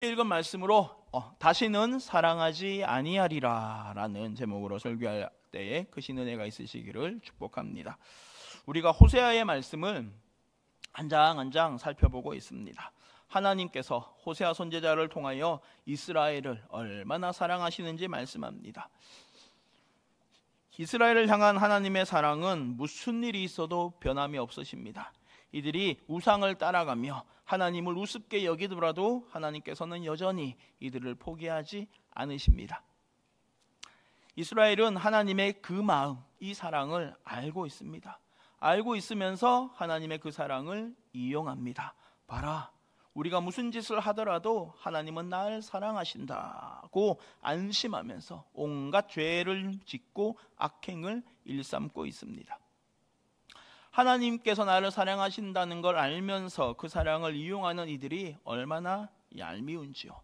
읽은 말씀으로 다시는 사랑하지 아니하리라 라는 제목으로 설교할 때에 크신 은혜가 있으시기를 축복합니다. 우리가 호세아의 말씀을 한 장 한 장 살펴보고 있습니다. 하나님께서 호세아 선지자를 통하여 이스라엘을 얼마나 사랑하시는지 말씀합니다. 이스라엘을 향한 하나님의 사랑은 무슨 일이 있어도 변함이 없으십니다. 이들이 우상을 따라가며 하나님을 우습게 여기더라도 하나님께서는 여전히 이들을 포기하지 않으십니다. 이스라엘은 하나님의 그 마음, 이 사랑을 알고 있습니다. 알고 있으면서 하나님의 그 사랑을 이용합니다. 봐라, 우리가 무슨 짓을 하더라도 하나님은 날 사랑하신다고 안심하면서 온갖 죄를 짓고 악행을 일삼고 있습니다. 하나님께서 나를 사랑하신다는 걸 알면서 그 사랑을 이용하는 이들이 얼마나 얄미운지요.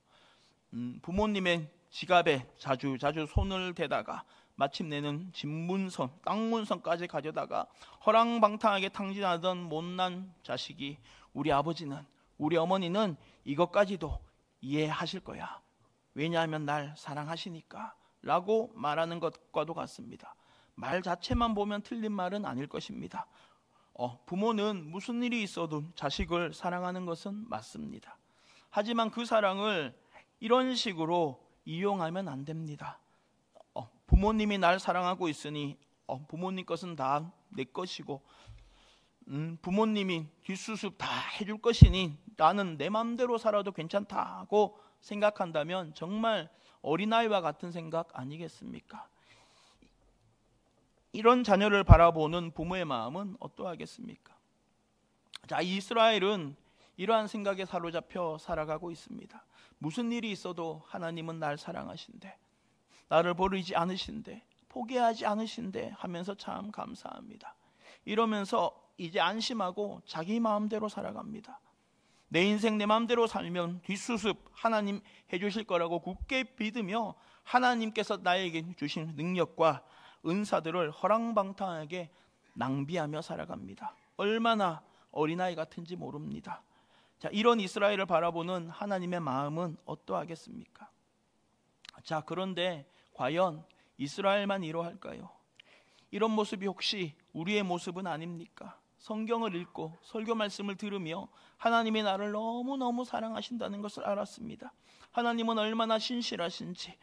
부모님의 지갑에 자주 손을 대다가 마침내는 집문서, 땅문서까지 가져다가 허랑방탕하게 탕진하던 못난 자식이 우리 아버지는, 우리 어머니는 이것까지도 이해하실 거야. 왜냐하면 날 사랑하시니까 라고 말하는 것과도 같습니다. 말 자체만 보면 틀린 말은 아닐 것입니다. 부모는 무슨 일이 있어도 자식을 사랑하는 것은 맞습니다. 하지만 그 사랑을 이런 식으로 이용하면 안 됩니다. 부모님이 날 사랑하고 있으니 부모님 것은 다 내 것이고 부모님이 뒷수습 다 해줄 것이니 나는 내 마음대로 살아도 괜찮다고 생각한다면 정말 어린아이와 같은 생각 아니겠습니까? 이런 자녀를 바라보는 부모의 마음은 어떠하겠습니까? 자, 이스라엘은 이러한 생각에 사로잡혀 살아가고 있습니다. 무슨 일이 있어도 하나님은 날 사랑하신대, 나를 버리지 않으신대, 포기하지 않으신대 하면서 참 감사합니다. 이러면서 이제 안심하고 자기 마음대로 살아갑니다. 내 인생 내 마음대로 살면 뒷수습 하나님 해주실 거라고 굳게 믿으며 하나님께서 나에게 주신 능력과 은사들을 허랑방탕하게 낭비하며 살아갑니다. 얼마나 어린아이 같은지 모릅니다. 자, 이런 이스라엘을 바라보는 하나님의 마음은 어떠하겠습니까? 자, 그런데 과연 이스라엘만 이러할까요? 이런 모습이 혹시 우리의 모습은 아닙니까? 성경을 읽고 설교 말씀을 들으며 하나님이 나를 너무너무 사랑하신다는 것을 알았습니다. 하나님은 얼마나 신실하신지,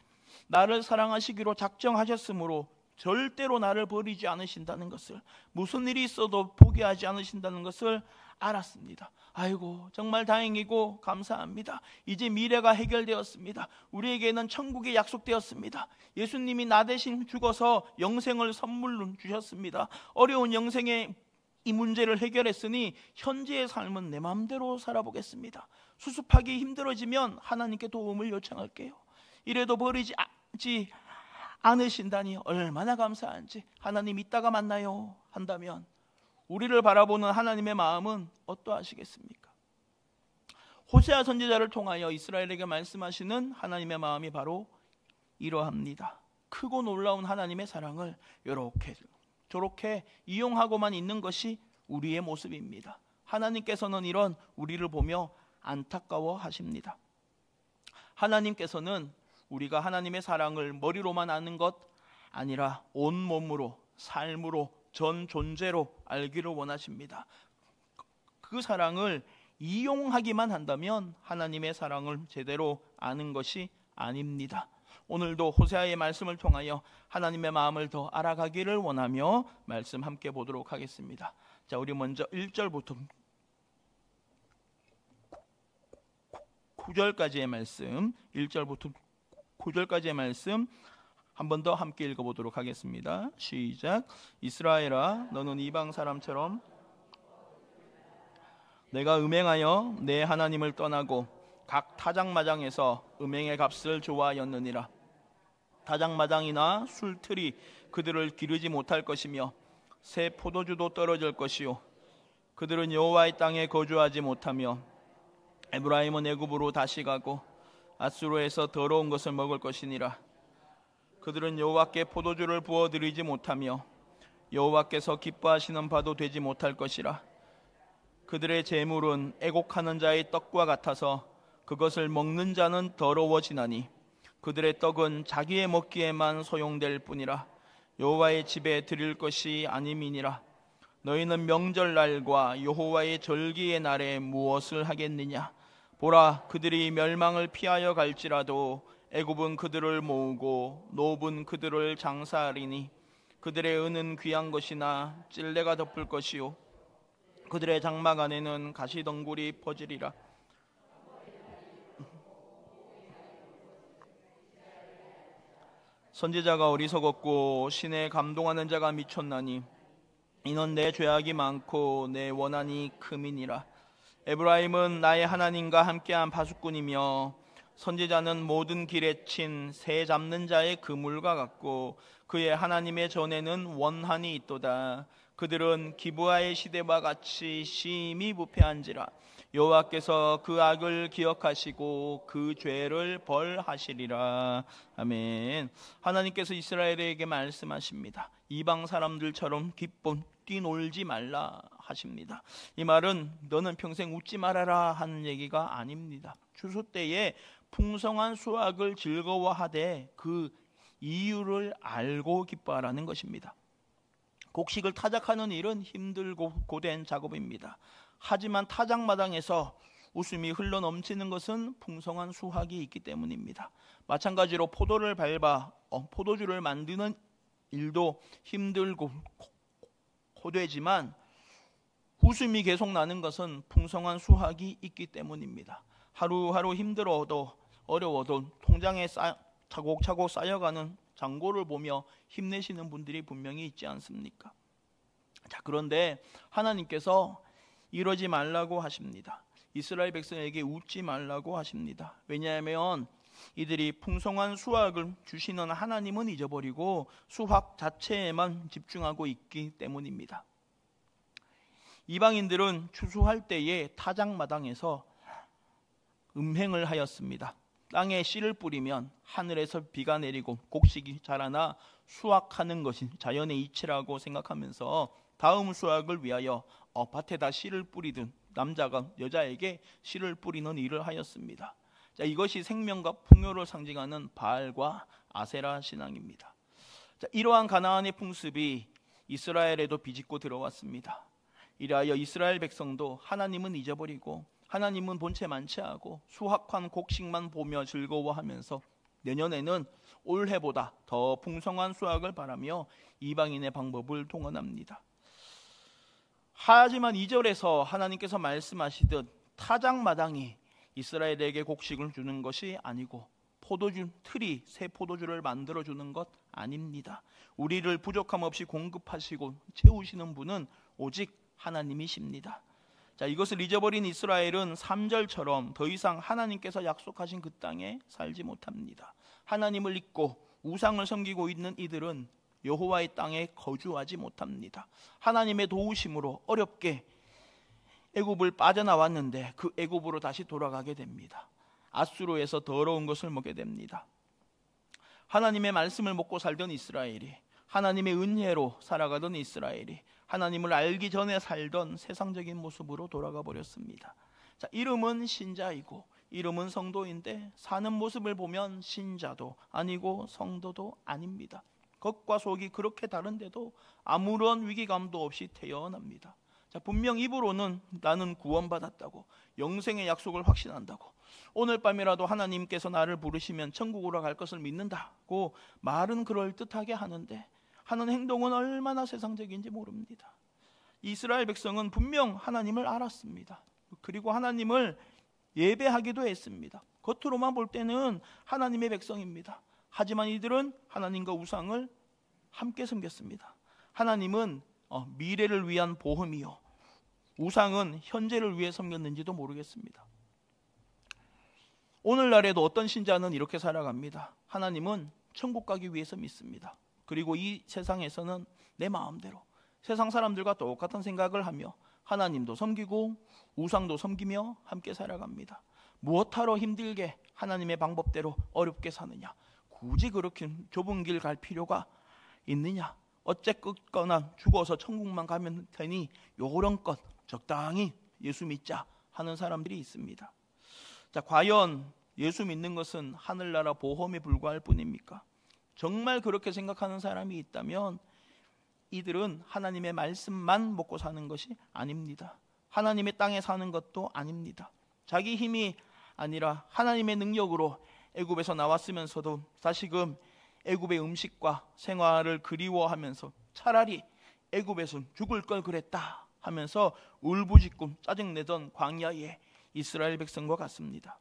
나를 사랑하시기로 작정하셨으므로 절대로 나를 버리지 않으신다는 것을, 무슨 일이 있어도 포기하지 않으신다는 것을 알았습니다. 아이고, 정말 다행이고 감사합니다. 이제 미래가 해결되었습니다. 우리에게는 천국이 약속되었습니다. 예수님이 나 대신 죽어서 영생을 선물로 주셨습니다. 어려운 영생의 이 문제를 해결했으니 현재의 삶은 내 마음대로 살아보겠습니다. 수습하기 힘들어지면 하나님께 도움을 요청할게요. 이래도 버리지 않으신다니 얼마나 감사한지. 하나님 이따가 만나요 한다면 우리를 바라보는 하나님의 마음은 어떠하시겠습니까? 호세아 선지자를 통하여 이스라엘에게 말씀하시는 하나님의 마음이 바로 이러합니다. 크고 놀라운 하나님의 사랑을 이렇게 저렇게 이용하고만 있는 것이 우리의 모습입니다. 하나님께서는 이런 우리를 보며 안타까워 하십니다. 하나님께서는 우리가 하나님의 사랑을 머리로만 아는 것 아니라 온몸으로, 삶으로, 전 존재로 알기를 원하십니다. 그 사랑을 이용하기만 한다면 하나님의 사랑을 제대로 아는 것이 아닙니다. 오늘도 호세아의 말씀을 통하여 하나님의 마음을 더 알아가기를 원하며 말씀 함께 보도록 하겠습니다. 자, 우리 먼저 1절부터 9절까지의 말씀, 1절부터 9절까지의 말씀 한 번 더 함께 읽어보도록 하겠습니다. 시작. 이스라엘아, 너는 이방 사람처럼 내가 음행하여 내 하나님을 떠나고 각 타작마당에서 음행의 값을 좋아하였느니라. 타작마당이나 술틀이 그들을 기르지 못할 것이며 새 포도주도 떨어질 것이요 그들은 여호와의 땅에 거주하지 못하며 에브라임은 애굽으로 다시 가고 앗수르에서 더러운 것을 먹을 것이니라. 그들은 여호와께 포도주를 부어드리지 못하며 여호와께서 기뻐하시는 바도 되지 못할 것이라. 그들의 재물은 애곡하는 자의 떡과 같아서 그것을 먹는 자는 더러워지나니 그들의 떡은 자기의 먹기에만 소용될 뿐이라 여호와의 집에 드릴 것이 아님이니라. 너희는 명절날과 여호와의 절기의 날에 무엇을 하겠느냐? 보라, 그들이 멸망을 피하여 갈지라도 애굽은 그들을 모으고 노브는 그들을 장사하리니 그들의 은은 귀한 것이나 찔레가 덮을 것이요 그들의 장막 안에는 가시덩굴이 퍼지리라. 선지자가 어리석었고 신에 감동하는 자가 미쳤나니 이는 내 죄악이 많고 내 원한이 크민이라. 에브라임은 나의 하나님과 함께한 파수꾼이며 선지자는 모든 길에 친 새 잡는 자의 그물과 같고 그의 하나님의 전에는 원한이 있도다. 그들은 기브아의 시대와 같이 심히 부패한지라. 여호와께서 그 악을 기억하시고 그 죄를 벌하시리라. 아멘. 하나님께서 이스라엘에게 말씀하십니다. 이방 사람들처럼 기뻐 뛰놀지 말라 하십니다. 이 말은 너는 평생 웃지 말아라 하는 얘기가 아닙니다. 추수 때에 풍성한 수확을 즐거워하되 그 이유를 알고 기뻐하라는 것입니다. 곡식을 타작하는 일은 힘들고 고된 작업입니다. 하지만 타작마당에서 웃음이 흘러넘치는 것은 풍성한 수확이 있기 때문입니다. 마찬가지로 포도를 밟아 포도주를 만드는 일도 힘들고 고되지만 웃음이 계속 나는 것은 풍성한 수확이 있기 때문입니다. 하루하루 힘들어도 어려워도 통장에 차곡차곡 쌓여가는 잔고를 보며 힘내시는 분들이 분명히 있지 않습니까? 자, 그런데 하나님께서 이러지 말라고 하십니다. 이스라엘 백성에게 웃지 말라고 하십니다. 왜냐하면 이들이 풍성한 수확을 주시는 하나님은 잊어버리고 수확 자체에만 집중하고 있기 때문입니다. 이방인들은 추수할 때에 타작마당에서 음행을 하였습니다. 땅에 씨를 뿌리면 하늘에서 비가 내리고 곡식이 자라나 수확하는 것이 자연의 이치라고 생각하면서 다음 수확을 위하여 밭에다 씨를 뿌리든 남자가 여자에게 씨를 뿌리는 일을 하였습니다. 자, 이것이 생명과 풍요를 상징하는 바알과 아세라 신앙입니다. 자, 이러한 가나안의 풍습이 이스라엘에도 비집고 들어왔습니다. 이라하여 이스라엘 백성도 하나님은 잊어버리고 하나님은 본체 만체하고 수확한 곡식만 보며 즐거워하면서 내년에는 올해보다 더 풍성한 수확을 바라며 이방인의 방법을 동원합니다. 하지만 2절에서 하나님께서 말씀하시듯 타작마당이 이스라엘에게 곡식을 주는 것이 아니고 포도주 틀이 새 포도주를 만들어주는 것 아닙니다. 우리를 부족함 없이 공급하시고 채우시는 분은 오직 하나님이십니다. 자, 이것을 잊어버린 이스라엘은 3절처럼 더 이상 하나님께서 약속하신 그 땅에 살지 못합니다. 하나님을 잊고 우상을 섬기고 있는 이들은 여호와의 땅에 거주하지 못합니다. 하나님의 도우심으로 어렵게 애굽을 빠져나왔는데 그 애굽으로 다시 돌아가게 됩니다. 앗수르에서 더러운 것을 먹게 됩니다. 하나님의 말씀을 먹고 살던 이스라엘이, 하나님의 은혜로 살아가던 이스라엘이 하나님을 알기 전에 살던 세상적인 모습으로 돌아가 버렸습니다. 자, 이름은 신자이고 이름은 성도인데 사는 모습을 보면 신자도 아니고 성도도 아닙니다. 겉과 속이 그렇게 다른데도 아무런 위기감도 없이 태어납니다. 자, 분명 입으로는 나는 구원받았다고, 영생의 약속을 확신한다고, 오늘 밤이라도 하나님께서 나를 부르시면 천국으로 갈 것을 믿는다고 말은 그럴듯하게 하는데 하는 행동은 얼마나 세상적인지 모릅니다. 이스라엘 백성은 분명 하나님을 알았습니다. 그리고 하나님을 예배하기도 했습니다. 겉으로만 볼 때는 하나님의 백성입니다. 하지만 이들은 하나님과 우상을 함께 섬겼습니다. 하나님은 미래를 위한 보험이요, 우상은 현재를 위해 섬겼는지도 모르겠습니다. 오늘날에도 어떤 신자는 이렇게 살아갑니다. 하나님은 천국 가기 위해서 믿습니다. 그리고 이 세상에서는 내 마음대로 세상 사람들과 똑같은 생각을 하며 하나님도 섬기고 우상도 섬기며 함께 살아갑니다. 무엇하러 힘들게 하나님의 방법대로 어렵게 사느냐, 굳이 그렇게 좁은 길 갈 필요가 있느냐, 어쨌거나 죽어서 천국만 가면 되니 요런 것 적당히 예수 믿자 하는 사람들이 있습니다. 자, 과연 예수 믿는 것은 하늘나라 보험에 불과할 뿐입니까? 정말 그렇게 생각하는 사람이 있다면 이들은 하나님의 말씀만 먹고 사는 것이 아닙니다. 하나님의 땅에 사는 것도 아닙니다. 자기 힘이 아니라 하나님의 능력으로 애굽에서 나왔으면서도 다시금 애굽의 음식과 생활을 그리워하면서 차라리 애굽에서 죽을 걸 그랬다 하면서 울부짖고 짜증내던 광야의 이스라엘 백성과 같습니다.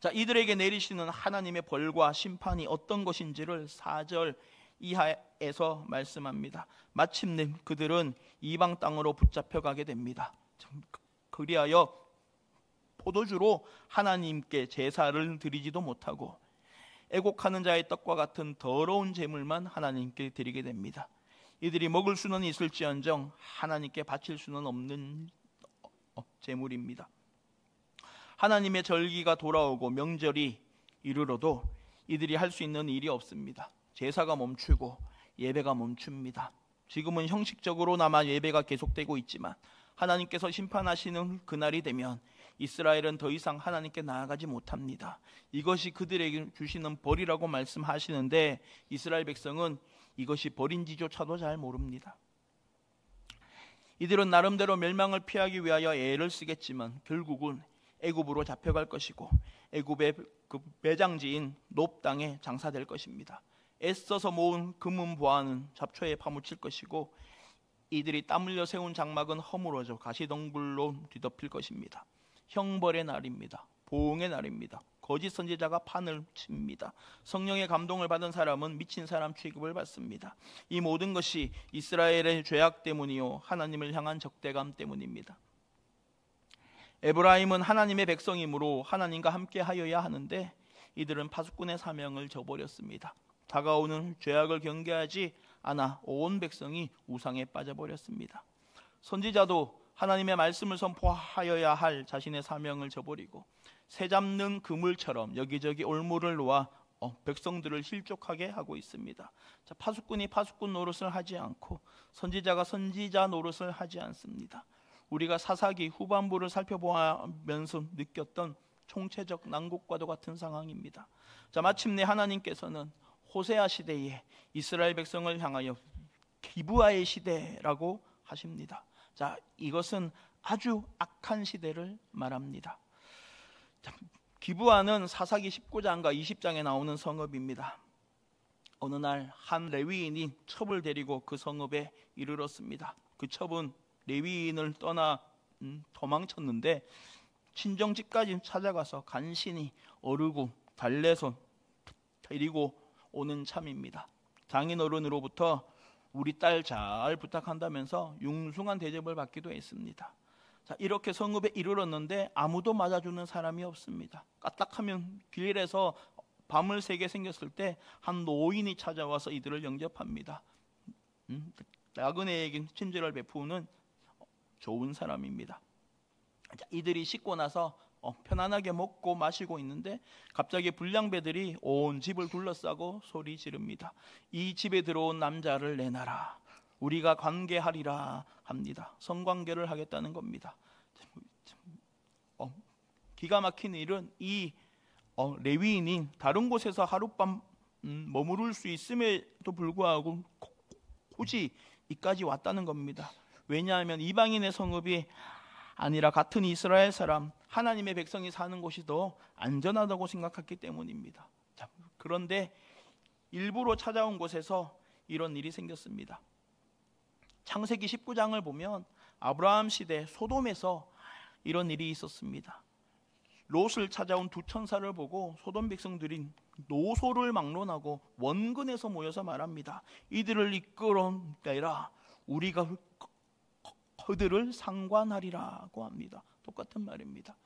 자, 이들에게 내리시는 하나님의 벌과 심판이 어떤 것인지를 4절 이하에서 말씀합니다. 마침내 그들은 이방 땅으로 붙잡혀 가게 됩니다. 그리하여 포도주로 하나님께 제사를 드리지도 못하고 애곡하는 자의 떡과 같은 더러운 제물만 하나님께 드리게 됩니다. 이들이 먹을 수는 있을지언정 하나님께 바칠 수는 없는 제물입니다. 하나님의 절기가 돌아오고 명절이 이르러도 이들이 할 수 있는 일이 없습니다. 제사가 멈추고 예배가 멈춥니다. 지금은 형식적으로나마 예배가 계속되고 있지만 하나님께서 심판하시는 그날이 되면 이스라엘은 더 이상 하나님께 나아가지 못합니다. 이것이 그들에게 주시는 벌이라고 말씀하시는데 이스라엘 백성은 이것이 벌인지조차도 잘 모릅니다. 이들은 나름대로 멸망을 피하기 위하여 애를 쓰겠지만 결국은 애굽으로 잡혀갈 것이고 애굽의 그 매장지인 놉 땅에 장사될 것입니다. 애써서 모은 금은 보화는 잡초에 파묻힐 것이고 이들이 땀 흘려 세운 장막은 허물어져 가시덩굴로 뒤덮일 것입니다. 형벌의 날입니다. 보응의 날입니다. 거짓 선지자가 판을 칩니다. 성령의 감동을 받은 사람은 미친 사람 취급을 받습니다. 이 모든 것이 이스라엘의 죄악 때문이요 하나님을 향한 적대감 때문입니다. 에브라임은 하나님의 백성이므로 하나님과 함께 하여야 하는데 이들은 파수꾼의 사명을 저버렸습니다. 다가오는 죄악을 경계하지 않아 온 백성이 우상에 빠져버렸습니다. 선지자도 하나님의 말씀을 선포하여야 할 자신의 사명을 저버리고 새 잡는 그물처럼 여기저기 올무를 놓아 백성들을 실족하게 하고 있습니다. 자, 파수꾼이 파수꾼 노릇을 하지 않고 선지자가 선지자 노릇을 하지 않습니다. 우리가 사사기 후반부를 살펴보면서 느꼈던 총체적 난국과도 같은 상황입니다. 자, 마침내 하나님께서는 호세아 시대에 이스라엘 백성을 향하여 기브아의 시대라고 하십니다. 자, 이것은 아주 악한 시대를 말합니다. 자, 기브아는 사사기 19장과 20장에 나오는 성읍입니다. 어느 날 한 레위인이 첩을 데리고 그 성읍에 이르렀습니다. 그 첩은 레위인을 떠나 도망쳤는데 친정집까지 찾아가서 간신히 어르고 달래서 데리고 오는 참입니다. 장인어른으로부터 우리 딸 잘 부탁한다면서 융숭한 대접을 받기도 했습니다. 자, 이렇게 성읍에 이르렀는데 아무도 맞아주는 사람이 없습니다. 까딱하면 길에서 밤을 새게 생겼을 때 한 노인이 찾아와서 이들을 영접합니다. 나그네에게 친절을 베푸는 좋은 사람입니다. 자, 이들이 씻고 나서 편안하게 먹고 마시고 있는데 갑자기 불량배들이 온 집을 둘러싸고 소리 지릅니다. 이 집에 들어온 남자를 내놔라. 우리가 관계하리라 합니다. 성관계를 하겠다는 겁니다. 기가 막힌 일은 이 레위인이 다른 곳에서 하룻밤 머무를 수 있음에도 불구하고 굳이 이까지 왔다는 겁니다. 왜냐하면 이방인의 성읍이 아니라 같은 이스라엘 사람 하나님의 백성이 사는 곳이 더 안전하다고 생각했기 때문입니다. 자, 그런데 일부러 찾아온 곳에서 이런 일이 생겼습니다. 창세기 19장을 보면 아브라함 시대 소돔에서 이런 일이 있었습니다. 롯을 찾아온 두 천사를 보고 소돔 백성들이 노소를 막론하고 원근에서 모여서 말합니다. 이들을 이끌어내라. 우리가 그들을 상관하리라고 합니다. 똑같은 말입니다.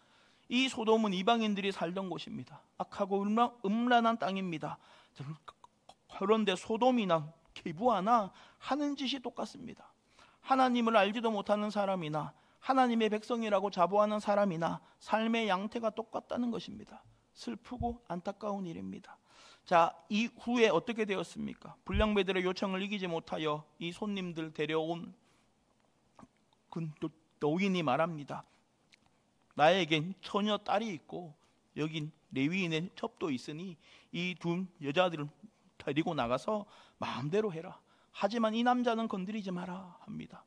이 소돔은 이방인들이 살던 곳입니다. 악하고 음란한 땅입니다. 그런데 소돔이나 기브아나 하는 짓이 똑같습니다. 하나님을 알지도 못하는 사람이나 하나님의 백성이라고 자부하는 사람이나 삶의 양태가 똑같다는 것입니다. 슬프고 안타까운 일입니다. 자, 이후에 어떻게 되었습니까? 불량배들의 요청을 이기지 못하여 이 손님들 데려온 그 노인이 말합니다. 나에겐 처녀 딸이 있고 여긴 레위인의 첩도 있으니 이 두 여자들을 데리고 나가서 마음대로 해라. 하지만 이 남자는 건드리지 마라 합니다.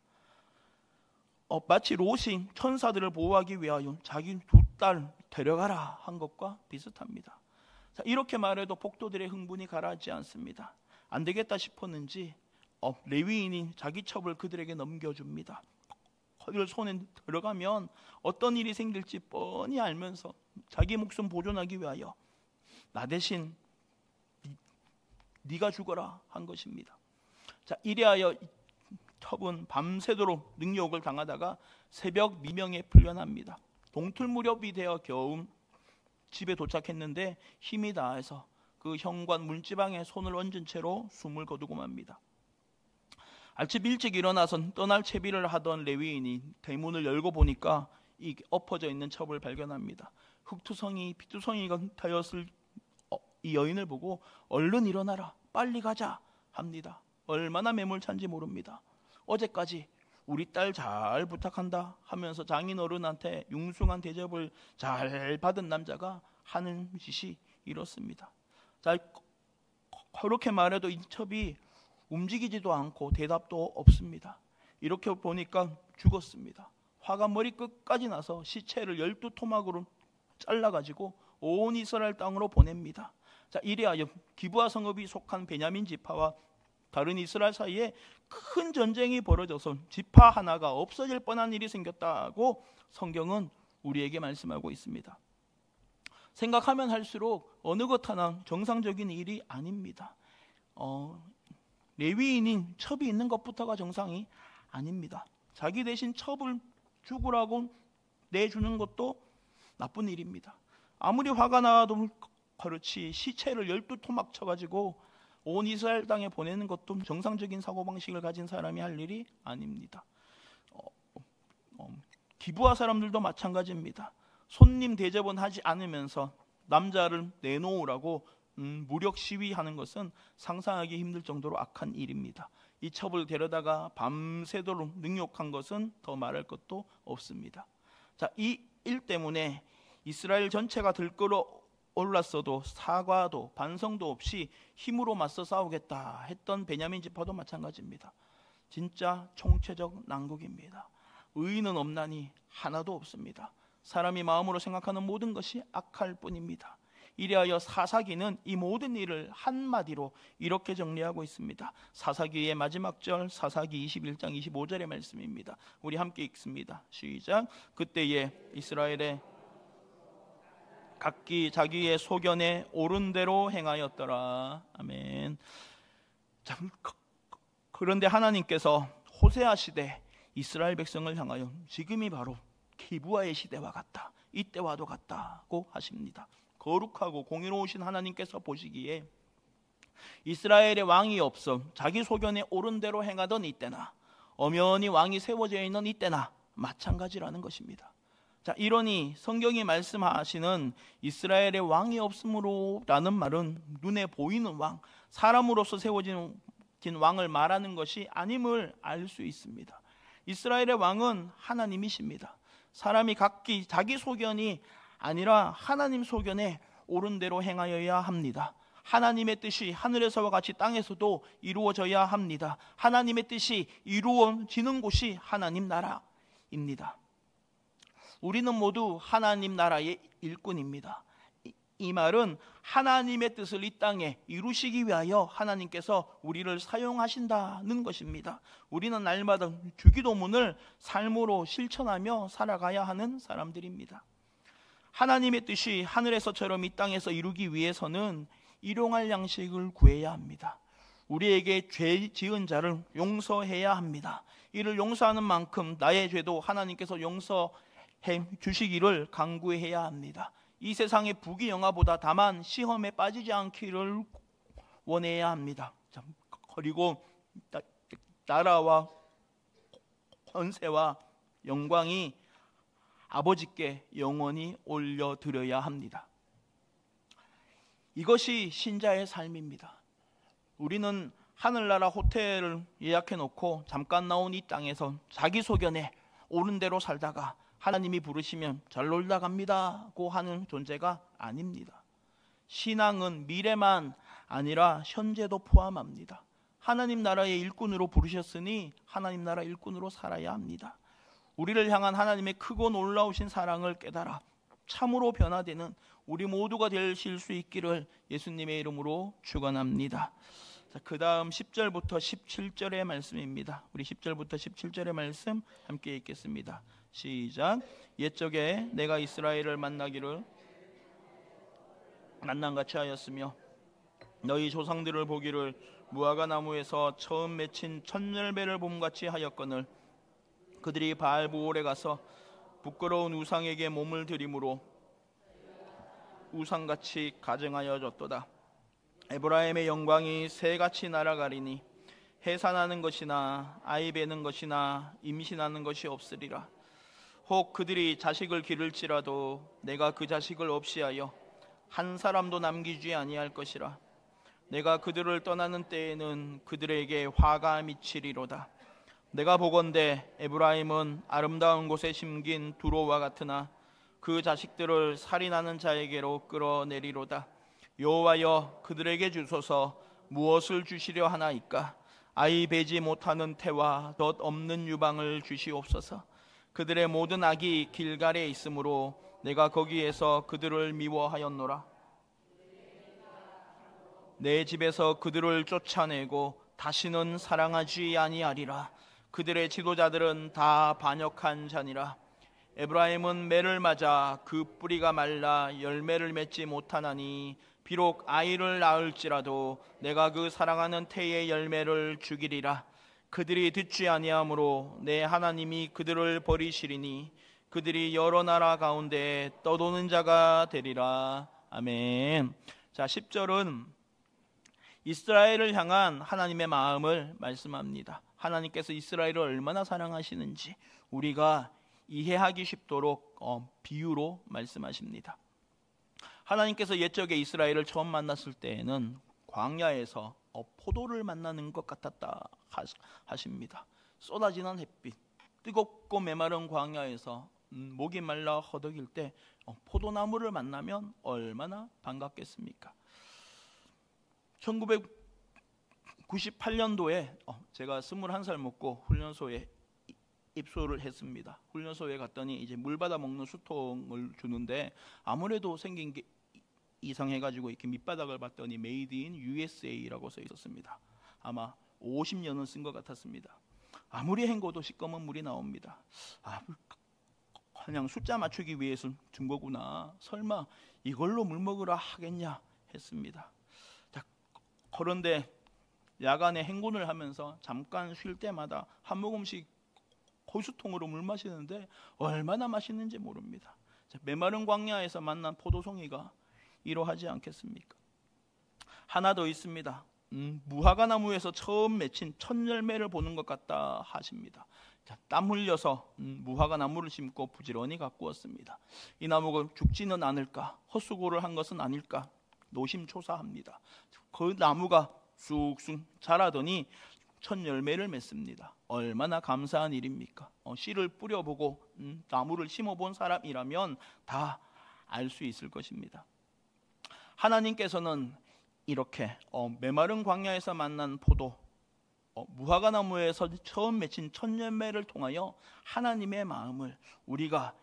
마치 롯이 천사들을 보호하기 위하여 자기 두 딸 데려가라 한 것과 비슷합니다. 자, 이렇게 말해도 복도들의 흥분이 가라앉지 않습니다. 안 되겠다 싶었는지 레위인이 자기 첩을 그들에게 넘겨줍니다. 그들 손에 들어가면 어떤 일이 생길지 뻔히 알면서 자기 목숨 보존하기 위하여 나 대신 네가 죽어라 한 것입니다. 자, 이리하여 첩은 밤새도록 능욕을 당하다가 새벽 미명에 풀려납니다. 동틀 무렵이 되어 겨우 집에 도착했는데 힘이 다해서 그 현관 문지방에 손을 얹은 채로 숨을 거두고 맙니다. 아침 일찍 일어나서 떠날 채비를 하던 레위인이 대문을 열고 보니까 이 엎어져 있는 첩을 발견합니다. 흙투성이 피투성이가 되었을 이 여인을 보고 얼른 일어나라, 빨리 가자 합니다. 얼마나 매몰찬지 모릅니다. 어제까지 우리 딸 잘 부탁한다 하면서 장인어른한테 융숭한 대접을 잘 받은 남자가 하는 짓이 이렇습니다. 자, 그렇게 말해도 이 첩이 움직이지도 않고 대답도 없습니다. 이렇게 보니까 죽었습니다. 화가 머리 끝까지 나서 시체를 12토막으로 잘라가지고 온 이스라엘 땅으로 보냅니다. 자, 이리하여 기브아 성읍이 속한 베냐민 지파와 다른 이스라엘 사이에 큰 전쟁이 벌어져서 지파 하나가 없어질 뻔한 일이 생겼다고 성경은 우리에게 말씀하고 있습니다. 생각하면 할수록 어느 것 하나 정상적인 일이 아닙니다. 레위인인 첩이 있는 것부터가 정상이 아닙니다. 자기 대신 첩을 죽으라고 내주는 것도 나쁜 일입니다. 아무리 화가 나도 그렇지 시체를 12토막 쳐가지고 온 이스라엘 땅에 보내는 것도 정상적인 사고방식을 가진 사람이 할 일이 아닙니다. 기브아 사람들도 마찬가지입니다. 손님 대접은 하지 않으면서 남자를 내놓으라고 무력 시위하는 것은 상상하기 힘들 정도로 악한 일입니다. 이 첩을 데려다가 밤새도록 능욕한 것은 더 말할 것도 없습니다. 자, 이 일 때문에 이스라엘 전체가 들끓어 올랐어도 사과도 반성도 없이 힘으로 맞서 싸우겠다 했던 베냐민 지파도 마찬가지입니다. 진짜 총체적 난국입니다. 의인은 없나니 하나도 없습니다. 사람이 마음으로 생각하는 모든 것이 악할 뿐입니다. 이리하여 사사기는 이 모든 일을 한마디로 이렇게 정리하고 있습니다. 사사기의 마지막 절 사사기 21장 25절의 말씀입니다. 우리 함께 읽습니다. 시작. 그때에 이스라엘의 각기 자기의 소견에 옳은 대로 행하였더라. 아멘. 자, 그런데 하나님께서 호세아 시대 이스라엘 백성을 향하여 지금이 바로 기브아의 시대와 같다, 이때와도 같다고 하십니다. 거룩하고 공의로우신 하나님께서 보시기에 이스라엘의 왕이 없어 자기 소견에 옳은 대로 행하던 이때나 엄연히 왕이 세워져 있는 이때나 마찬가지라는 것입니다. 자, 이러니 성경이 말씀하시는 이스라엘의 왕이 없으므로 라는 말은 눈에 보이는 왕, 사람으로서 세워진 왕을 말하는 것이 아님을 알 수 있습니다. 이스라엘의 왕은 하나님이십니다. 사람이 각기 자기 소견이 아니라 하나님 소견에 옳은 대로 행하여야 합니다. 하나님의 뜻이 하늘에서와 같이 땅에서도 이루어져야 합니다. 하나님의 뜻이 이루어지는 곳이 하나님 나라입니다. 우리는 모두 하나님 나라의 일꾼입니다. 이 말은 하나님의 뜻을 이 땅에 이루시기 위하여 하나님께서 우리를 사용하신다는 것입니다. 우리는 날마다 주기도문을 삶으로 실천하며 살아가야 하는 사람들입니다. 하나님의 뜻이 하늘에서처럼 이 땅에서 이루기 위해서는 일용할 양식을 구해야 합니다. 우리에게 죄 지은 자를 용서해야 합니다. 이를 용서하는 만큼 나의 죄도 하나님께서 용서해 주시기를 간구해야 합니다. 이 세상의 부귀영화보다 다만 시험에 빠지지 않기를 원해야 합니다. 그리고 나라와 권세와 영광이 아버지께 영원히 올려드려야 합니다. 이것이 신자의 삶입니다. 우리는 하늘나라 호텔을 예약해 놓고 잠깐 나온 이 땅에서 자기 소견에 옳은 대로 살다가 하나님이 부르시면 잘 놀다 갑니다고 하는 존재가 아닙니다. 신앙은 미래만 아니라 현재도 포함합니다. 하나님 나라의 일꾼으로 부르셨으니 하나님 나라 일꾼으로 살아야 합니다. 우리를 향한 하나님의 크고 놀라우신 사랑을 깨달아 참으로 변화되는 우리 모두가 되실 수 있기를 예수님의 이름으로 축원합니다. 그 다음 10절부터 17절의 말씀입니다. 우리 10절부터 17절의 말씀 함께 읽겠습니다. 시작. 옛적에 내가 이스라엘을 만나기를 만난같이 하였으며 너희 조상들을 보기를 무화과 나무에서 처음 맺힌 첫 열매를 봄같이 하였거늘 그들이 바알보올에 가서 부끄러운 우상에게 몸을 들이므로 우상같이 가증하여졌도다. 에브라임의 영광이 새같이 날아가리니 해산하는 것이나 아이 베는 것이나 임신하는 것이 없으리라. 혹 그들이 자식을 기를지라도 내가 그 자식을 없이 하여 한 사람도 남기지 아니할 것이라. 내가 그들을 떠나는 때에는 그들에게 화가 미치리로다. 내가 보건대 에브라임은 아름다운 곳에 심긴 두로와 같으나 그 자식들을 살인하는 자에게로 끌어내리로다. 여호와여 그들에게 주소서. 무엇을 주시려 하나이까? 아이 베지 못하는 태와 덧 없는 유방을 주시옵소서. 그들의 모든 악이 길갈에 있으므로 내가 거기에서 그들을 미워하였노라. 내 집에서 그들을 쫓아내고 다시는 사랑하지 아니하리라. 그들의 지도자들은 다 반역한 자니라. 에브라임은 매를 맞아 그 뿌리가 말라 열매를 맺지 못하나니 비록 아이를 낳을지라도 내가 그 사랑하는 태의 열매를 죽이리라. 그들이 듣지 아니하므로 내 하나님이 그들을 버리시리니 그들이 여러 나라 가운데 떠도는 자가 되리라. 아멘. 자, 10절은 이스라엘을 향한 하나님의 마음을 말씀합니다. 하나님께서 이스라엘을 얼마나 사랑하시는지 우리가 이해하기 쉽도록 비유로 말씀하십니다. 하나님께서 옛적에 이스라엘을 처음 만났을 때에는 광야에서 포도를 만나는 것 같았다 하십니다. 쏟아지는 햇빛, 뜨겁고 메마른 광야에서 목이 말라 허덕일 때 포도나무를 만나면 얼마나 반갑겠습니까? 1998년도에 제가 21살 먹고 훈련소에 입소를 했습니다. 훈련소에 갔더니 이제 물 받아 먹는 수통을 주는데 아무래도 생긴 게 이상해가지고 이렇게 밑바닥을 봤더니 Made in USA라고 써 있었습니다. 아마 50년은 쓴 것 같았습니다. 아무리 헹궈도 시꺼먼 물이 나옵니다. 그냥 숫자 맞추기 위해서 준 거구나. 설마 이걸로 물 먹으라 하겠냐 했습니다. 자, 그런데 야간에 행군을 하면서 잠깐 쉴 때마다 한 모금씩 호수통으로 물 마시는데 얼마나 맛있는지 모릅니다. 자, 메마른 광야에서 만난 포도송이가 이러하지 않겠습니까? 하나 더 있습니다. 무화과 나무에서 처음 맺힌 첫 열매를 보는 것 같다 하십니다. 자, 땀 흘려서 무화과 나무를 심고 부지런히 가꾸었습니다. 이 나무가 죽지는 않을까? 헛수고를 한 것은 아닐까? 노심초사합니다. 그 나무가 쑥쑥 자라더니 첫 열매를 맺습니다. 얼마나 감사한 일입니까? 씨를 뿌려보고 나무를 심어본 사람이라면 다 알 수 있을 것입니다. 하나님께서는 이렇게 메마른 광야에서 만난 포도, 무화과 나무에서 처음 맺힌 첫 열매를 통하여 하나님의 마음을 우리가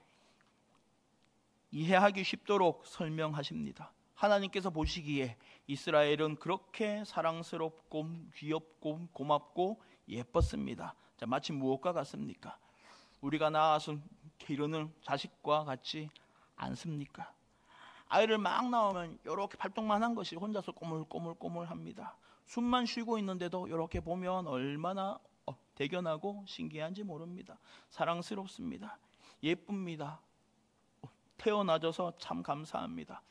이해하기 쉽도록 설명하십니다. 하나님께서 보시기에 이스라엘은 그렇게 사랑스럽고 귀엽고 고맙고 예뻤습니다. 자, 마치 무엇과 같습니까? 우리가 낳아서 기르는 자식과 같지 않습니까? 아이를 막 낳으면 이렇게 발동만 것이 혼자서 꼬물꼬물합니다. 숨만 쉬고 있는데도 이렇게 보면 얼마나 대견하고 신기한지 모릅니다. 사랑스럽습니다. 예쁩니다. 태어나줘서 참 감사합니다.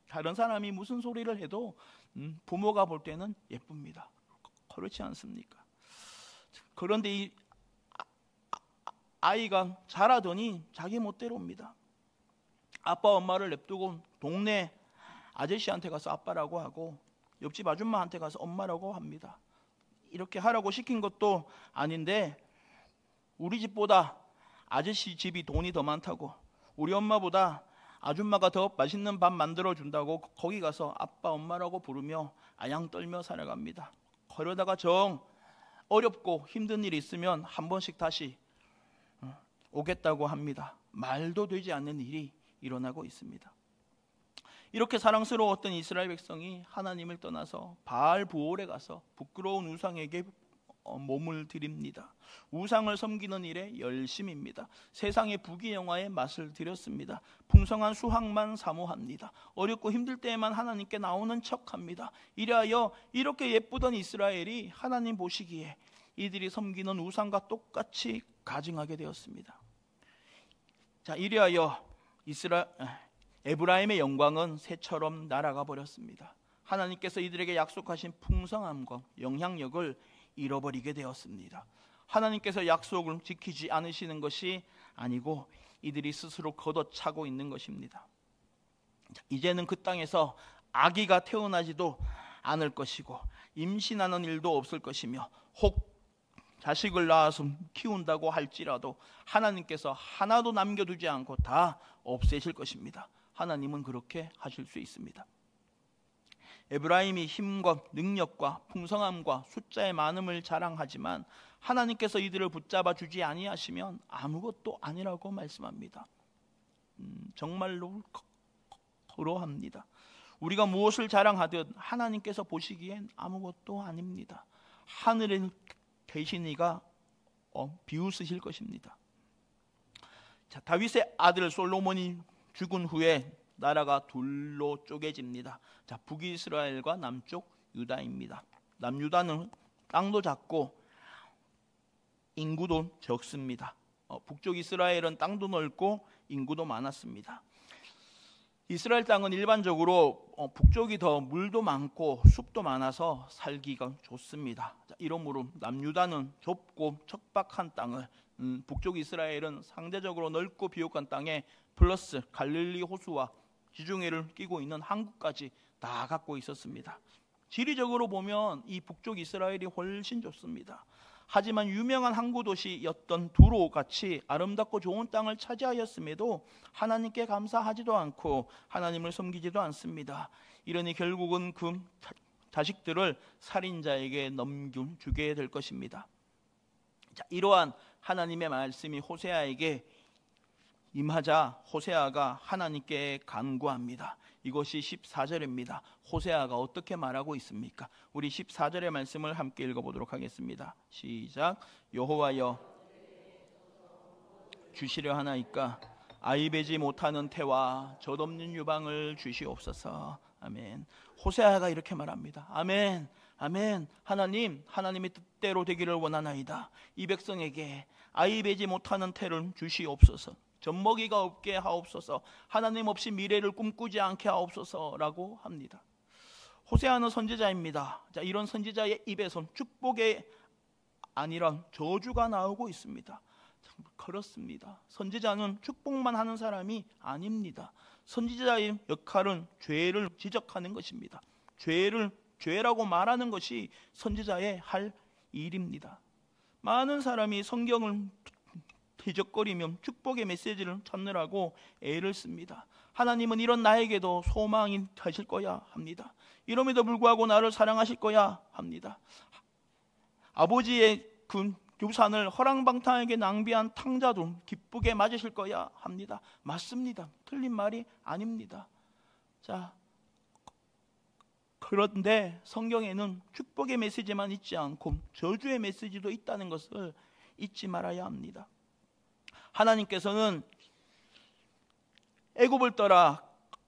다른 사람이 무슨 소리를 해도 부모가 볼 때는 예쁩니다. 그렇지 않습니까? 그런데 이 아이가 자라더니 자기 멋대로입니다. 아빠 엄마를 냅두고 동네 아저씨한테 가서 아빠라고 하고 옆집 아줌마한테 가서 엄마라고 합니다. 이렇게 하라고 시킨 것도 아닌데 우리 집보다 아저씨 집이 돈이 더 많다고, 우리 엄마보다 아줌마가 더 맛있는 밥 만들어 준다고 거기 가서 아빠 엄마라고 부르며 아양 떨며 살아갑니다. 그러다가 정 어렵고 힘든 일이 있으면 한 번씩 다시 오겠다고 합니다. 말도 되지 않는 일이 일어나고 있습니다. 이렇게 사랑스러웠던 이스라엘 백성이 하나님을 떠나서 바알 부올에 가서 부끄러운 우상에게 몸을 드립니다. 우상을 섬기는 일에 열심입니다. 세상의 부귀영화에 맛을 들였습니다. 풍성한 수확만 사모합니다. 어렵고 힘들 때에만 하나님께 나오는 척합니다. 이래하여 이렇게 예쁘던 이스라엘이 하나님 보시기에 이들이 섬기는 우상과 똑같이 가증하게 되었습니다. 자, 이래하여 에브라임의 영광은 새처럼 날아가 버렸습니다. 하나님께서 이들에게 약속하신 풍성함과 영향력을 잃어버리게 되었습니다. 하나님께서 약속을 지키지 않으시는 것이 아니고 이들이 스스로 걷어차고 있는 것입니다. 이제는 그 땅에서 아기가 태어나지도 않을 것이고 임신하는 일도 없을 것이며 혹 자식을 낳아서 키운다고 할지라도 하나님께서 하나도 남겨두지 않고 다 없애실 것입니다. 하나님은 그렇게 하실 수 있습니다. 에브라임이 힘과 능력과 풍성함과 숫자의 많음을 자랑하지만 하나님께서 이들을 붙잡아 주지 아니하시면 아무것도 아니라고 말씀합니다. 정말로 그러합니다. 우리가 무엇을 자랑하든 하나님께서 보시기엔 아무것도 아닙니다. 하늘에 계신 이가 비웃으실 것입니다. 자, 다윗의 아들 솔로몬이 죽은 후에 나라가 둘로 쪼개집니다. 자, 북이스라엘과 남쪽 유다입니다. 남유다는 땅도 작고 인구도 적습니다. 북쪽 이스라엘은 땅도 넓고 인구도 많았습니다. 이스라엘 땅은 일반적으로 북쪽이 더 물도 많고 숲도 많아서 살기가 좋습니다. 자, 이러므로 남유다는 좁고 척박한 땅을, 북쪽 이스라엘은 상대적으로 넓고 비옥한 땅에 플러스 갈릴리 호수와 지중해를 끼고 있는 항구까지 다 갖고 있었습니다. 지리적으로 보면 이 북쪽 이스라엘이 훨씬 좋습니다. 하지만 유명한 항구 도시였던 두로 같이 아름답고 좋은 땅을 차지하였음에도 하나님께 감사하지도 않고 하나님을 섬기지도 않습니다. 이러니 결국은 그 자식들을 살인자에게 넘겨주게 될 것입니다. 자, 이러한 하나님의 말씀이 호세아에게 임하자 호세아가 하나님께 간구합니다. 이것이 14절입니다. 호세아가 어떻게 말하고 있습니까? 우리 14절의 말씀을 함께 읽어보도록 하겠습니다. 시작. 여호와여 주시려 하나이까 아이배지 못하는 태와 젖없는 유방을 주시옵소서. 아멘. 호세아가 이렇게 말합니다. 아멘, 아멘. 하나님, 하나님의 뜻대로 되기를 원하나이다. 이 백성에게 아이배지 못하는 태를 주시옵소서. 젖먹이가 없게 하옵소서. 하나님 없이 미래를 꿈꾸지 않게 하옵소서라고 합니다. 호세아는 선지자입니다. 자, 이런 선지자의 입에선 축복이 아니라 저주가 나오고 있습니다. 참 그렇습니다. 선지자는 축복만 하는 사람이 아닙니다. 선지자의 역할은 죄를 지적하는 것입니다. 죄라고 말하는 것이 선지자의 할 일입니다. 많은 사람이 성경을 뒤적거리며 축복의 메시지를 찾느라고 애를 씁니다. 하나님은 이런 나에게도 소망이 되실 거야 합니다. 이럼에도 불구하고 나를 사랑하실 거야 합니다. 아버지의 그 유산을 허랑방탕하게 낭비한 탕자도 기쁘게 맞으실 거야 합니다. 맞습니다. 틀린 말이 아닙니다. 자, 그런데 성경에는 축복의 메시지만 있지 않고 저주의 메시지도 있다는 것을 잊지 말아야 합니다. 하나님께서는 애굽을 떠나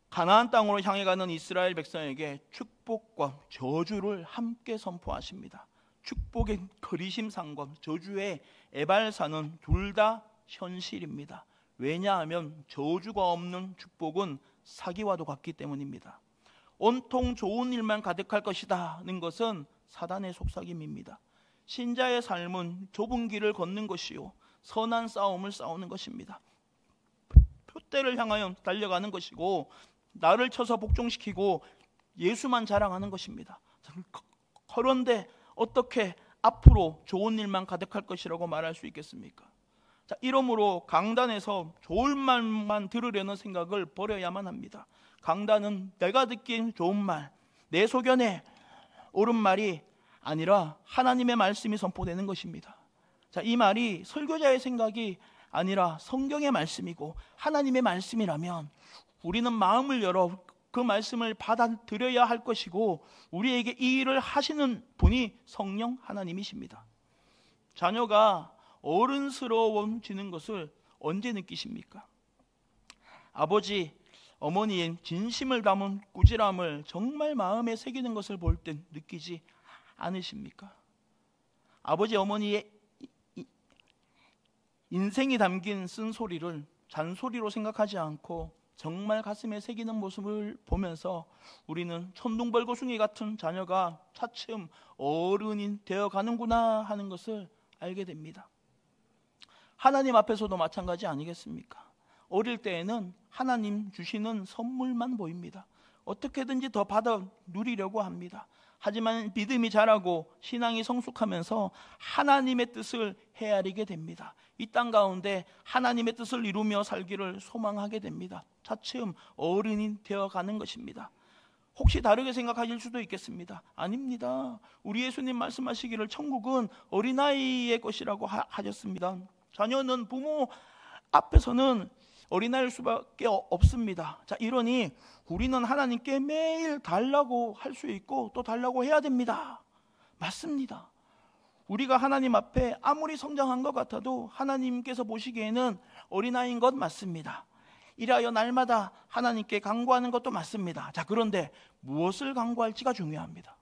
가나안 땅으로 향해 가는 이스라엘 백성에게 축복과 저주를 함께 선포하십니다. 축복의 그리심산과 저주의 에발산은 둘 다 현실입니다. 왜냐하면 저주가 없는 축복은 사기와도 같기 때문입니다. 온통 좋은 일만 가득할 것이다는 것은 사단의 속삭임입니다. 신자의 삶은 좁은 길을 걷는 것이요 선한 싸움을 싸우는 것입니다. 표대를 향하여 달려가는 것이고 나를 쳐서 복종시키고 예수만 자랑하는 것입니다. 그런데 어떻게 앞으로 좋은 일만 가득할 것이라고 말할 수 있겠습니까? 자, 이러므로 강단에서 좋은 말만 들으려는 생각을 버려야만 합니다. 강단은 내가 듣기엔 좋은 말, 내 소견에 옳은 말이 아니라 하나님의 말씀이 선포되는 것입니다. 자, 이 말이 설교자의 생각이 아니라 성경의 말씀이고 하나님의 말씀이라면 우리는 마음을 열어 그 말씀을 받아들여야 할 것이고, 우리에게 이 일을 하시는 분이 성령 하나님이십니다. 자녀가 어른스러워지는 것을 언제 느끼십니까? 아버지, 어머니의 진심을 담은 꾸지람을 정말 마음에 새기는 것을 볼 때 느끼지 않으십니까? 아버지, 어머니의 인생이 담긴 쓴소리를 잔소리로 생각하지 않고 정말 가슴에 새기는 모습을 보면서 우리는 천둥벌거숭이 같은 자녀가 차츰 어른이 되어가는구나 하는 것을 알게 됩니다. 하나님 앞에서도 마찬가지 아니겠습니까? 어릴 때에는 하나님 주시는 선물만 보입니다. 어떻게든지 더 받아 누리려고 합니다. 하지만 믿음이 자라고 신앙이 성숙하면서 하나님의 뜻을 헤아리게 됩니다. 이 땅 가운데 하나님의 뜻을 이루며 살기를 소망하게 됩니다. 차츰 어른이 되어가는 것입니다. 혹시 다르게 생각하실 수도 있겠습니다. 아닙니다. 우리 예수님 말씀하시기를 천국은 어린아이의 것이라고 하셨습니다. 자녀는 부모 앞에서는 어린아이일 수밖에 없습니다. 자, 이러니 우리는 하나님께 매일 달라고 할 수 있고 또 달라고 해야 됩니다. 맞습니다. 우리가 하나님 앞에 아무리 성장한 것 같아도 하나님께서 보시기에는 어린아이인 것 맞습니다. 이라여 날마다 하나님께 간구하는 것도 맞습니다. 자, 그런데 무엇을 간구할지가 중요합니다.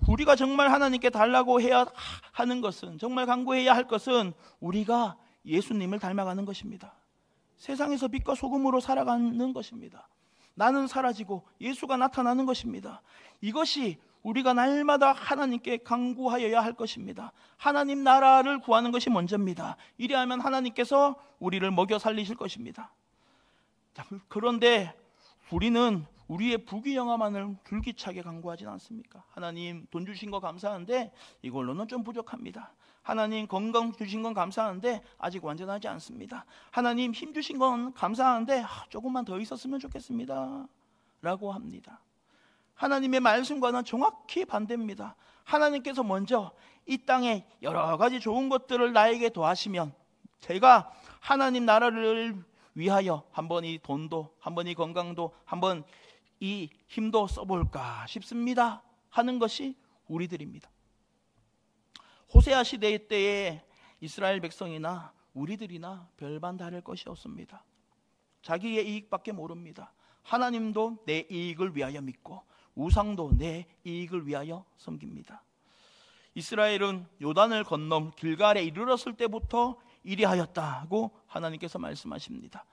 우리가 정말 하나님께 달라고 해야 하는 것은, 정말 간구해야 할 것은 우리가 예수님을 닮아가는 것입니다. 세상에서 빛과 소금으로 살아가는 것입니다. 나는 사라지고 예수가 나타나는 것입니다. 이것이 우리가 날마다 하나님께 간구하여야 할 것입니다. 하나님 나라를 구하는 것이 먼저입니다. 이래야만 하나님께서 우리를 먹여 살리실 것입니다. 자, 그런데 우리는 우리의 부귀영화만을 줄기차게 간구하진 않습니까? 하나님 돈 주신 거 감사한데 이걸로는 좀 부족합니다. 하나님 건강 주신 건 감사한데 아직 완전하지 않습니다. 하나님 힘 주신 건 감사한데 조금만 더 있었으면 좋겠습니다 라고 합니다. 하나님의 말씀과는 정확히 반대입니다. 하나님께서 먼저 이 땅에 여러 가지 좋은 것들을 나에게 더하시면 제가 하나님 나라를 위하여 한번 이 돈도, 한번 이 건강도, 한번 이 힘도 써볼까 싶습니다 하는 것이 우리들입니다. 호세아 시대 때에 이스라엘 백성이나 우리들이나 별반 다를 것이 없습니다. 자기의 이익밖에 모릅니다. 하나님도 내 이익을 위하여 믿고 우상도 내 이익을 위하여 섬깁니다. 이스라엘은 요단을 건너 길갈에 이르렀을 때부터 이리하였다고 하나님께서 말씀하십니다.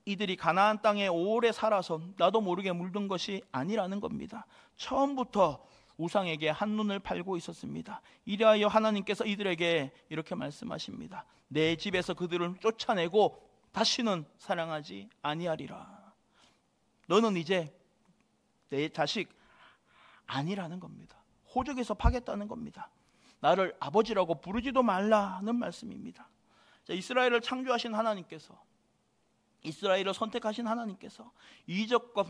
이들이 가나안 땅에 오래 살아서 나도 모르게 물든 것이 아니라는 겁니다. 처음부터 우상에게 한눈을 팔고 있었습니다. 이리하여 하나님께서 이들에게 이렇게 말씀하십니다. 내 집에서 그들을 쫓아내고 다시는 사랑하지 아니하리라. 너는 이제 내 자식 아니라는 겁니다. 호적에서 파겠다는 겁니다. 나를 아버지라고 부르지도 말라는 말씀입니다. 자, 이스라엘을 창조하신 하나님께서, 이스라엘을 선택하신 하나님께서 이적과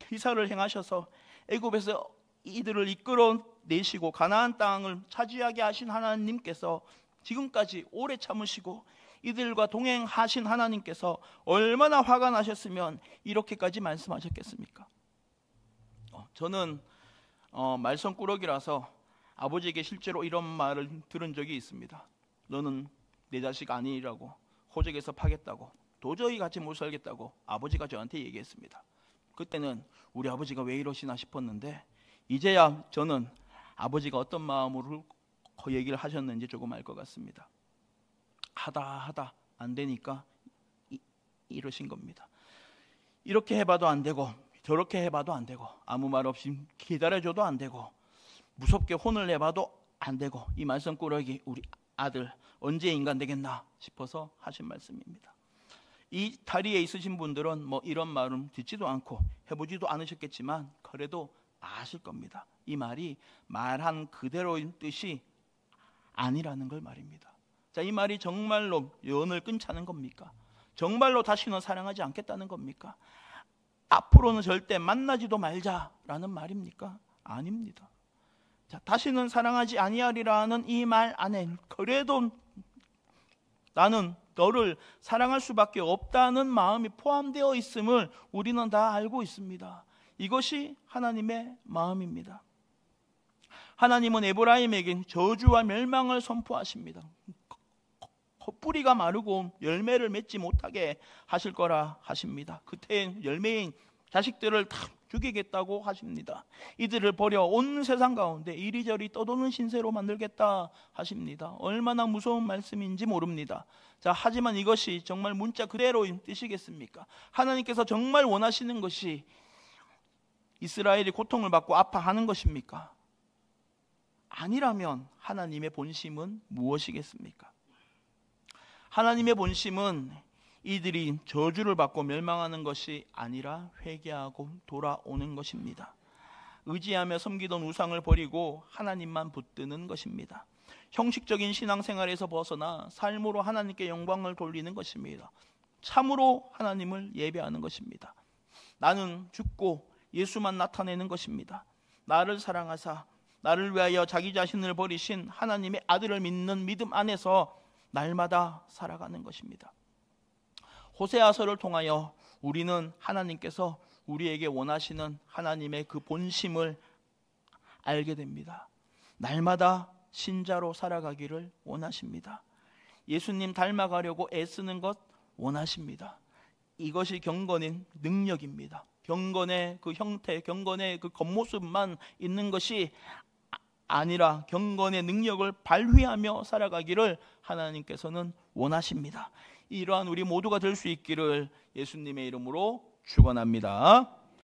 기사를 행하셔서 애굽에서 이들을 이끌어내시고 가나안 땅을 차지하게 하신 하나님께서 지금까지 오래 참으시고 이들과 동행하신 하나님께서 얼마나 화가 나셨으면 이렇게까지 말씀하셨겠습니까? 저는 말썽꾸러기라서 아버지에게 실제로 이런 말을 들은 적이 있습니다. 너는 내 자식 아니라고, 호적에서 파겠다고, 도저히 같이 못 살겠다고 아버지가 저한테 얘기했습니다. 그때는 우리 아버지가 왜 이러시나 싶었는데 이제야 저는 아버지가 어떤 마음으로 그 얘기를 하셨는지 조금 알 것 같습니다. 하다 안 되니까 이러신 겁니다. 이렇게 해봐도 안 되고 저렇게 해봐도 안 되고 아무 말 없이 기다려줘도 안 되고 무섭게 혼을 내봐도 안 되고 이 말썽꾸러기 우리 아들 언제 인간 되겠나 싶어서 하신 말씀입니다. 이 다리에 있으신 분들은 뭐 이런 말은 듣지도 않고 해보지도 않으셨겠지만 그래도 아실 겁니다. 이 말이 말한 그대로인 뜻이 아니라는 걸 말입니다. 자, 이 말이 정말로 연을 끊자는 겁니까? 정말로 다시는 사랑하지 않겠다는 겁니까? 앞으로는 절대 만나지도 말자라는 말입니까? 아닙니다. 자, 다시는 사랑하지 아니하리라는 이 말 안에 그래도 나는 너를 사랑할 수밖에 없다는 마음이 포함되어 있음을 우리는 다 알고 있습니다. 이것이 하나님의 마음입니다. 하나님은 에브라임에게 저주와 멸망을 선포하십니다. 뿌리가 마르고 열매를 맺지 못하게 하실 거라 하십니다. 그때 열매인 자식들을 다 죽이겠다고 하십니다. 이들을 버려 온 세상 가운데 이리저리 떠도는 신세로 만들겠다 하십니다. 얼마나 무서운 말씀인지 모릅니다. 자, 하지만 이것이 정말 문자 그대로인 뜻이겠습니까? 하나님께서 정말 원하시는 것이 이스라엘이 고통을 받고 아파하는 것입니까? 아니라면 하나님의 본심은 무엇이겠습니까? 하나님의 본심은 이들이 저주를 받고 멸망하는 것이 아니라 회개하고 돌아오는 것입니다. 의지하며 섬기던 우상을 버리고 하나님만 붙드는 것입니다. 형식적인 신앙생활에서 벗어나 삶으로 하나님께 영광을 돌리는 것입니다. 참으로 하나님을 예배하는 것입니다. 나는 죽고 예수만 나타내는 것입니다. 나를 사랑하사 나를 위하여 자기 자신을 버리신 하나님의 아들을 믿는 믿음 안에서 날마다 살아가는 것입니다. 호세아서를 통하여 우리는 하나님께서 우리에게 원하시는 하나님의 그 본심을 알게 됩니다. 날마다 신자로 살아가기를 원하십니다. 예수님 닮아가려고 애쓰는 것 원하십니다. 이것이 경건의 능력입니다. 경건의 그 형태, 경건의 그 겉모습만 있는 것이 아니라 경건의 능력을 발휘하며 살아가기를 하나님께서는 원하십니다. 이러한 우리 모두가 될 수 있기를 예수님의 이름으로 축원합니다.